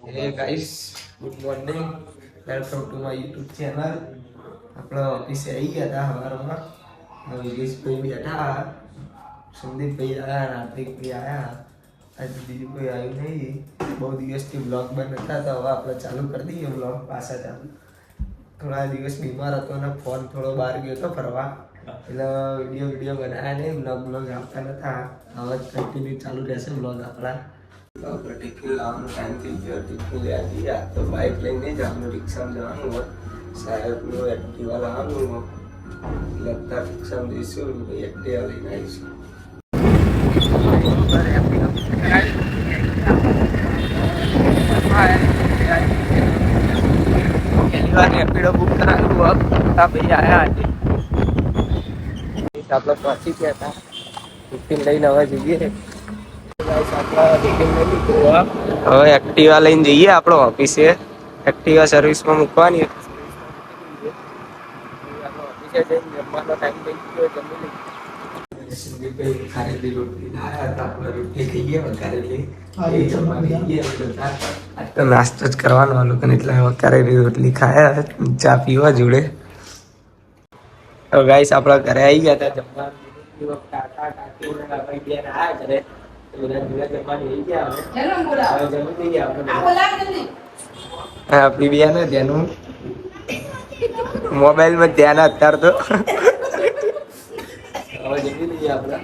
Hey guys, good morning. Welcome to my YouTube channel. આપણા ઓફિસે આવી ગયા હતા સવારમાં. વિરેશભાઈ બેઠા, સંદીપભાઈ આવ્યા, નાતિકભાઈ આવ્યા. આજે બીજું કોઈ આવ્યું નહીં. બહુ દિવસથી બ્લોગ બંધ હતા તો હવે આપણે ચાલુ કરી દઈએ બ્લોગ પાછા ચાલુ. થોડા દિવસ બીમાર હતો અને ફોન થોડો બહાર ગયો હતો ફરવા. એટલે વિડીયો બનાવ્યા નહીં, બ્લોગ આવતા નતા. હવે કન્ટિન્યુ ચાલુ રહેશે બ્લોગ આપણા. આપણે ટિફિન લાવવાનો ટાઈમ થઈ ગયો. ટિફિન લેવા જઈએ. તો બાઇક લઈને જવાનું, રિક્ષામાં જવાનું હોય. સાહેબનું એક્ટિવા લાવવાનું હોય. લગતા રિક્ષામાં જઈશું, એક્ટિવા લઈને આવીશું. રેપિડો બુક કરાવ્યું ભાઈ આવ્યા આજે આપણે પહોંચી ગયા હતા. ટિફિન લઈને હવે જઈએ. હવે એક્ટિવા લઈને જઈએ આપણે ઓફિસે. એક્ટિવા સર્વિસમાં મૂકવાની જમવાનો ટાઈમ થઈ ગયો. સંદીપભાઈ ખારેલી રોટલી લાવ્યા હતા. આપણે રોટલી ખાઈએ વઘારેલી. આજ તો નાસ્તો જ કરવાનો આ લોકોને, એટલે વઘારેલી રોટલી ખાયા, ચા પીવા જોડે. તો ગાઈસ આપણા ઘરે આવી ગયા હતા જમવા. કાકા કાકી આપણી બેન આવ્યા ઘરે. આપણી બેન જેનું મોબાઈલ માં ધ્યાન અત્યાર તો હવે જમી લઈએ આપણે.